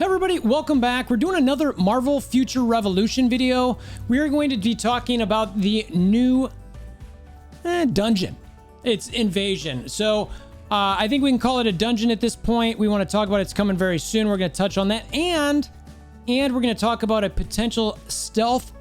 Everybody, welcome back. We're doing another Marvel Future Revolution video. We are going to be talking about the new dungeon. It's Invasion. So I think we can call it a dungeon at this point. We want to talk about it's coming very soon. We're going to touch on that. And we're going to talk about a potential stealth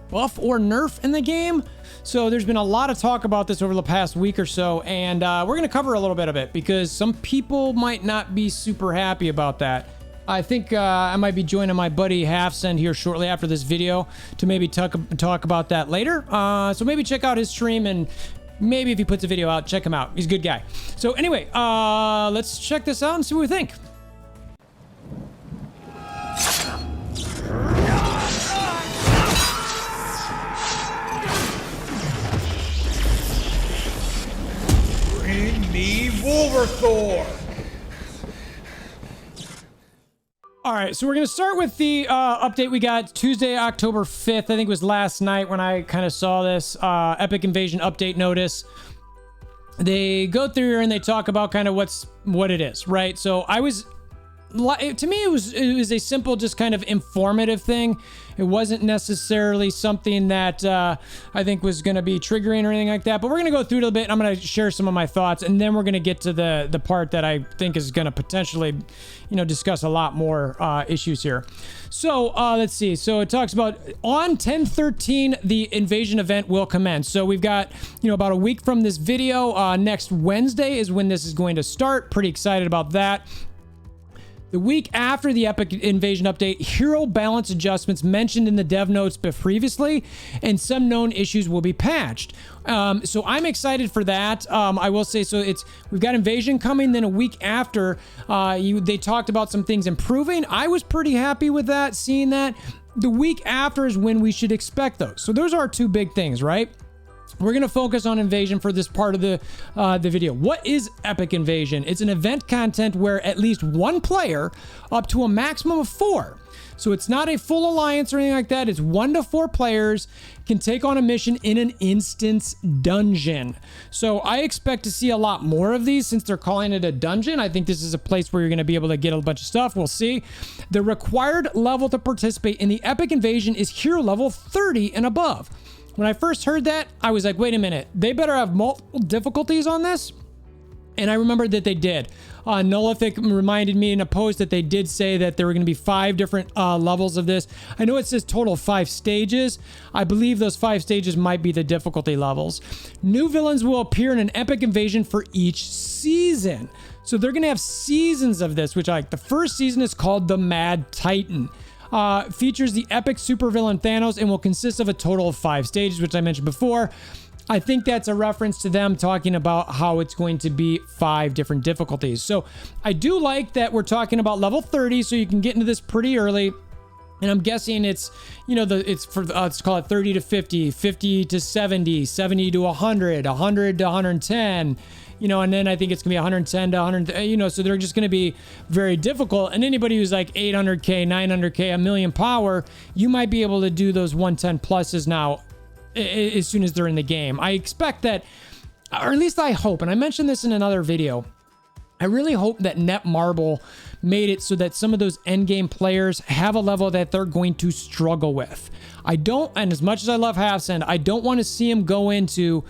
buff or nerf in the game. So there's been a lot of talk about this over the past week or so. And we're going to cover a little bit of it because some people might not be super happy about that. I think I might be joining my buddy Halfsend here shortly after this video to maybe talk about that later. So maybe check out his stream, and maybe if he puts a video out, check him out. He's a good guy. So anyway, let's check this out and see what we think. Bring me WolverThor! All right, so we're going to start with the update we got Tuesday, October 5th. I think it was last night when I kind of saw this Epic Invasion update notice. They go through here and they talk about kind of what it is, right? So to me, it was a simple, just kind of informative thing. It wasn't necessarily something that I think was going to be triggering or anything like that. But we're going to go through it a little bit. And I'm going to share some of my thoughts, and then we're going to get to the part that I think is going to potentially, discuss a lot more issues here. So let's see. So it talks about on 10/13, the invasion event will commence. So we've got about a week from this video. Next Wednesday is when this is going to start. Pretty excited about that. The week after the Epic Invasion update, hero balance adjustments mentioned in the dev notes previously, and some known issues will be patched. So I'm excited for that. I will say, so we've got Invasion coming, then a week after, they talked about some things improving. I was pretty happy with that, seeing that. The week after is when we should expect those. So those are our two big things, right? We're going to focus on Invasion for this part of the video. What is Epic Invasion? It's an event content where at least one player, up to a maximum of 4. So it's not a full alliance or anything like that. It's 1 to 4 players can take on a mission in an instance dungeon. So I expect to see a lot more of these since they're calling it a dungeon. I think this is a place where you're going to be able to get a bunch of stuff. We'll see. The required level to participate in the Epic Invasion is hero level 30 and above. When I first heard that, I was like, wait a minute, they better have multiple difficulties on this? And I remembered that they did. Nullific reminded me in a post that they did say that there were going to be 5 different levels of this. I know it says total 5 stages. I believe those 5 stages might be the difficulty levels. New villains will appear in an Epic Invasion for each season. So they're going to have seasons of this, which I like. The first season is called the Mad Titan. Features the epic supervillain Thanos and will consist of a total of 5 stages, which I mentioned before. I think that's a reference to them talking about how it's going to be 5 different difficulties. So I do like that we're talking about level 30, so you can get into this pretty early. And I'm guessing it's, let's call it 30 to 50, 50 to 70, 70 to 100, 100 to 110. And then I think it's gonna be 110 to 100, so they're just gonna be very difficult. And anybody who's like 800K, 900K, a million power, you might be able to do those 110 pluses now as soon as they're in the game. I expect that, or at least I hope, and I mentioned this in another video, I really hope that Netmarble made it so that some of those endgame players have a level that they're going to struggle with. And as much as I love Halfsend, I don't want to see him go into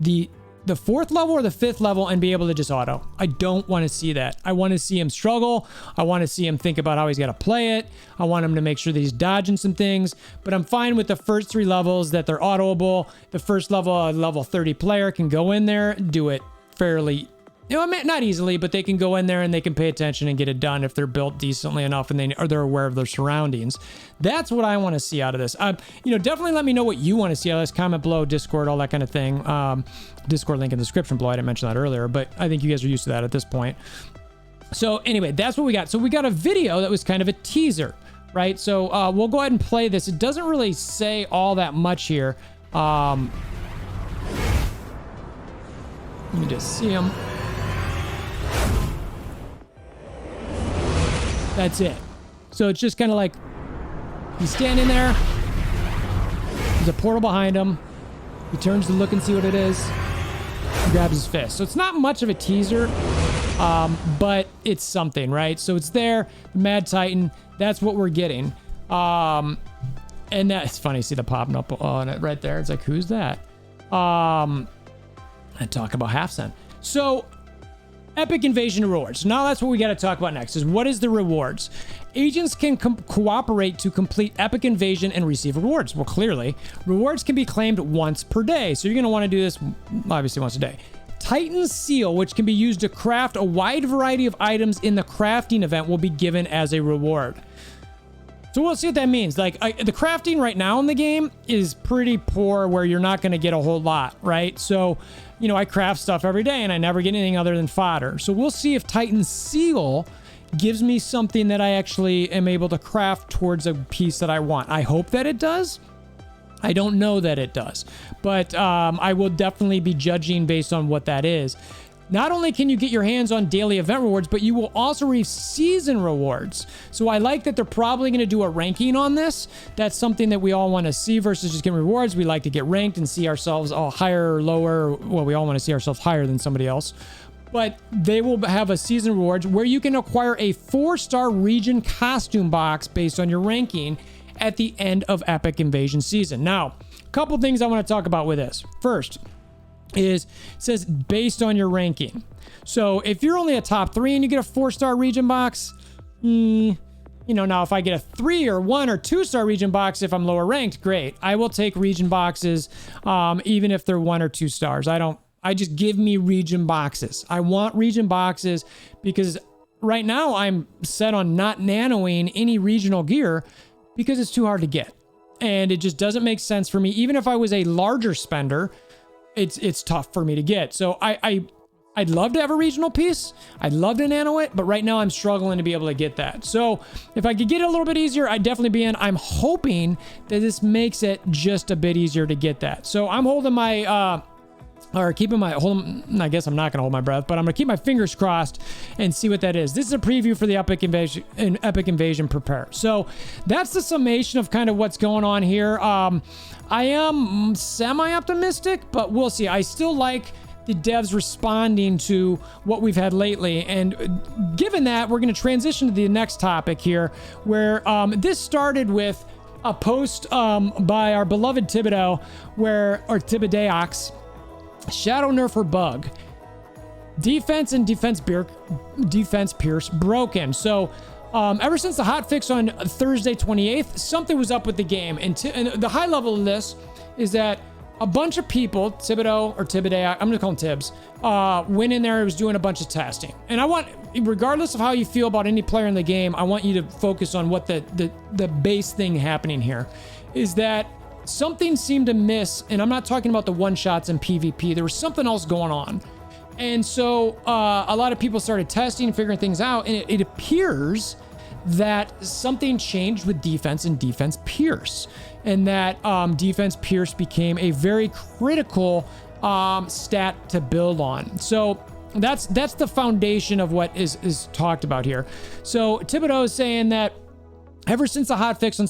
the 4th level or the 5th level and be able to just auto. I don't want to see that. I want to see him struggle. I want to see him think about how he's got to play it. I want him to make sure that he's dodging some things, but I'm fine with the first 3 levels that they're autoable. The first level, a level 30 player can go in there, do it fairly, not easily, but they can go in there and they can pay attention and get it done if they're built decently enough and they're aware of their surroundings. That's what I want to see out of this. Definitely let me know what you want to see out of this. Comment below, Discord, all that kind of thing. Discord link in the description below. I didn't mention that earlier, but I think you guys are used to that at this point. So anyway, that's what we got. So we got a video that was kind of a teaser, right? So we'll go ahead and play this. It doesn't really say all that much here. Let me just see him. That's it. So it's just kind of like he's standing there. There's a portal behind him. He turns to look and see what it is. He grabs his fist. So it's not much of a teaser. but it's something, right? So it's there, Mad Titan, that's what we're getting. And that's funny, see the popping up on it right there. It's like, who's that? I talk about half cent. So Epic Invasion rewards. Now that's what we got to talk about next, is what is the rewards? Agents can cooperate to complete Epic Invasion and receive rewards. Well, clearly, rewards can be claimed once per day. So you're going to want to do this, obviously, once a day. Titan Seal, which can be used to craft a wide variety of items in the crafting event, will be given as a reward. So we'll see what that means. Like, the crafting right now in the game is pretty poor, where you're not going to get a whole lot, right? So, you know, I craft stuff every day and I never get anything other than fodder. So we'll see if Titan Seal gives me something that I actually am able to craft towards a piece that I want. I hope that it does. I don't know that it does, but I will definitely be judging based on what that is. Not only can you get your hands on daily event rewards, but you will also receive season rewards. So I like that they're probably going to do a ranking on this. That's something that we all want to see versus just getting rewards. We like to get ranked and see ourselves all higher or lower. Well, we all want to see ourselves higher than somebody else. But they will have a season rewards where you can acquire a 4-star region costume box based on your ranking at the end of Epic Invasion season. Now, a couple things I want to talk about with this. First, is it says based on your ranking. So if you're only a top 3 and you get a 4-star region box, you know, now if I get a 3 or 1 or 2-star region box, if I'm lower ranked, great. I will take region boxes, even if they're 1 or 2 stars. I just give me region boxes. I want region boxes because right now I'm set on not nanoing any regional gear because it's too hard to get. And it just doesn't make sense for me. Even if I was a larger spender, it's tough for me to get. So I'd love to have a regional piece. I'd love to nano it, but right now I'm struggling to be able to get that. So if I could get it a little bit easier, I'd definitely be in. I'm hoping that this makes it just a bit easier to get that. So I'm holding my, I guess I'm not going to hold my breath, but I'm going to keep my fingers crossed and see what that is. This is a preview for the Epic Invasion Prepare. So that's the summation of kind of what's going on here. I am semi-optimistic, but we'll see. I still like the devs responding to what we've had lately. And given that, we're going to transition to the next topic here, where this started with a post by our beloved Thibodeau, or Thibodeaux, Shadow Nerfer bug. Defense and defense pierce broken. So ever since the hotfix on Thursday 28th, something was up with the game. And the high level of this is that a bunch of people, Thibodeau, I'm going to call him Tibbs, went in there and was doing a bunch of testing. And I want, regardless of how you feel about any player in the game, I want you to focus on what the base thing happening here is that something seemed to miss. And I'm not talking about the one-shots in PvP. There was something else going on. And so a lot of people started testing, figuring things out, and it appears that something changed with defense and defense pierce, and that defense pierce became a very critical stat to build on. So that's the foundation of what is talked about here. So Thibodeau is saying that ever since the hotfix on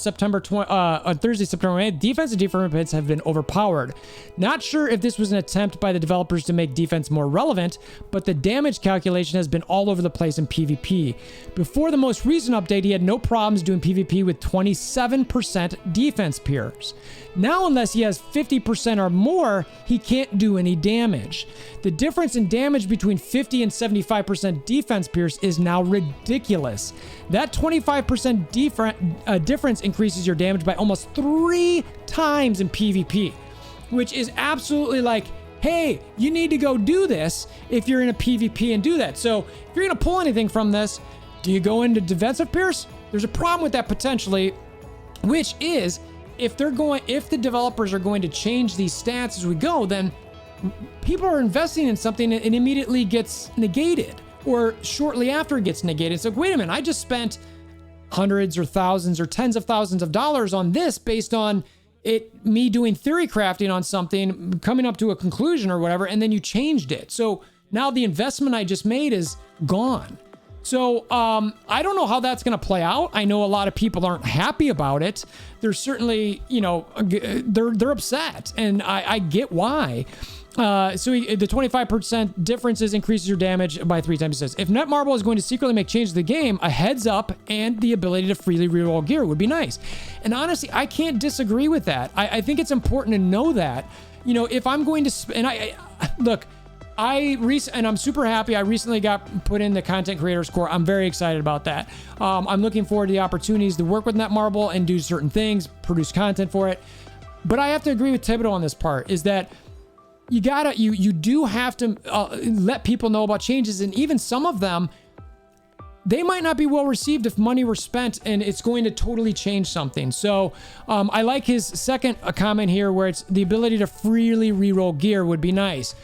Thursday, September 8th, defense and defense have been overpowered. Not sure if this was an attempt by the developers to make defense more relevant, but the damage calculation has been all over the place in PvP. Before the most recent update, he had no problems doing PvP with 27% defense pierce. Now, unless he has 50% or more, he can't do any damage. The difference in damage between 50 and 75% defense pierce is now ridiculous. That 25% difference increases your damage by almost 3 times in PvP, which is absolutely like, hey, you need to go do this if you're in a PvP and do that. So if you're going to pull anything from this, do you go into defensive pierce? There's a problem with that potentially, which is if the developers are going to change these stats as we go, then people are investing in something and it immediately gets negated, or shortly after it gets negated. It's like, wait a minute, I just spent hundreds or thousands or tens of thousands of dollars on this based on me doing theory crafting on something, coming up to a conclusion or whatever, and then you changed it. So now the investment I just made is gone. So I don't know how that's going to play out. I know a lot of people aren't happy about it. They're certainly, they're upset, and I get why. The 25% differences increases your damage by 3 times. He says, if Netmarble is going to secretly make changes to the game, a heads up and the ability to freely reroll gear would be nice. And honestly, I can't disagree with that. I think it's important to know that, you know, if I'm going to, look, and I'm super happy. I recently got put in the Content Creators Core. I'm very excited about that. I'm looking forward to the opportunities to work with Netmarble and do certain things, produce content for it. But I have to agree with Thibodeau on this part, is that you do have to let people know about changes, and even some of them, they might not be well received if money were spent and it's going to totally change something. So I like his second comment here, where it's the ability to freely reroll gear would be nice.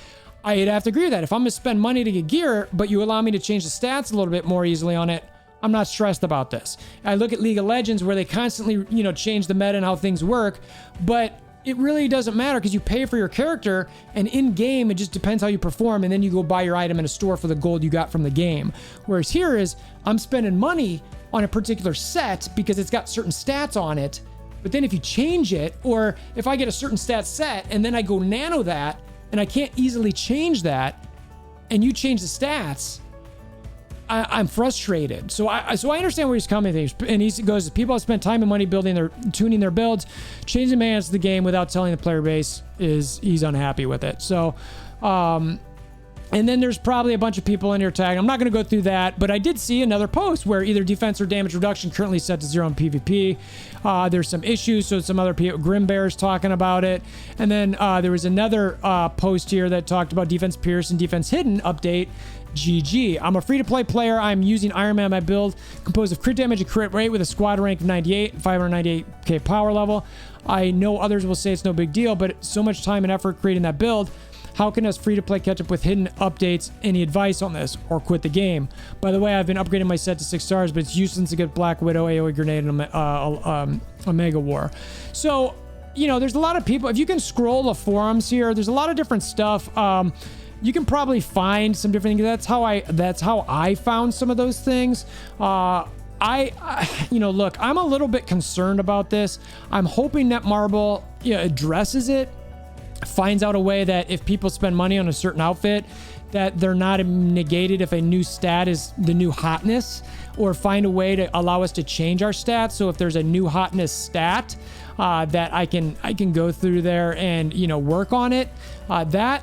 I'd have to agree with that. If I'm gonna spend money to get gear, but you allow me to change the stats a little bit more easily on it, I'm not stressed about this. I look at League of Legends, where they constantly, you know, change the meta and how things work, but it really doesn't matter because you pay for your character, and in game, it just depends how you perform, and then you go buy your item in a store for the gold you got from the game. Whereas here is, I'm spending money on a particular set because it's got certain stats on it, but then if you change it, or if I get a certain stat set and then I go nano that, and I can't easily change that, and you change the stats, I'm frustrated. So I understand where he's coming from. And he goes, people have spent time and money tuning their builds, changing mechanics of the game without telling the player base he's unhappy with it. So, and then there's probably a bunch of people in here tagged. I'm not going to go through that, but I did see another post where either defense or damage reduction currently set to 0 in PvP. There's some issues, so some other people, Grim Bear's talking about it. And then there was another post here that talked about defense pierce and defense hidden update. GG. I'm a free-to-play player. I'm using Iron Man, my build, composed of crit damage and crit rate with a squad rank of 98 and 598k power level. I know others will say it's no big deal, but so much time and effort creating that build. How can us free-to-play catch up with hidden updates? Any advice on this, or quit the game? By the way, I've been upgrading my set to 6 stars, but it's useless to get Black Widow, AoE Grenade, and Omega War. So, you know, there's a lot of people. If you can scroll the forums here, there's a lot of different stuff. You can probably find some different things. That's how I found some of those things. You know, look, I'm a little bit concerned about this. I'm hoping Netmarble addresses it, finds out a way that if people spend money on a certain outfit, that they're not negated if a new stat is the new hotness, or find a way to allow us to change our stats. So if there's a new hotness stat, that I can go through there and, you know, work on it. That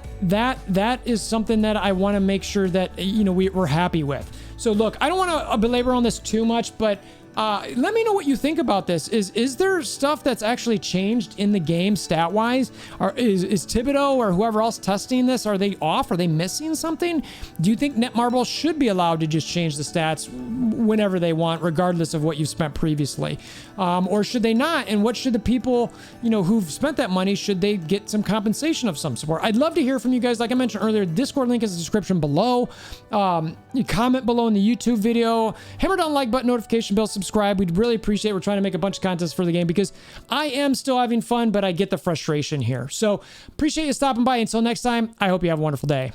is something that I want to make sure that, you know, we're happy with. So look, I don't want to belabor on this too much, but let me know what you think about this. Is there stuff that's actually changed in the game stat-wise? Or is Thibodeau or whoever else testing this, are they off? Are they missing something? Do you think Netmarble should be allowed to just change the stats whenever they want, regardless of what you've spent previously? Or should they not? And what should the people, you know, who've spent that money, should they get some compensation of some sort? I'd love to hear from you guys. Like I mentioned earlier, Discord link is in the description below. You comment below in the YouTube video. Hammer down the like button, notification bell, subscribe. We'd really appreciate it. We're trying to make a bunch of contests for the game because I am still having fun, but I get the frustration here. So appreciate you stopping by. Until next time, I hope you have a wonderful day.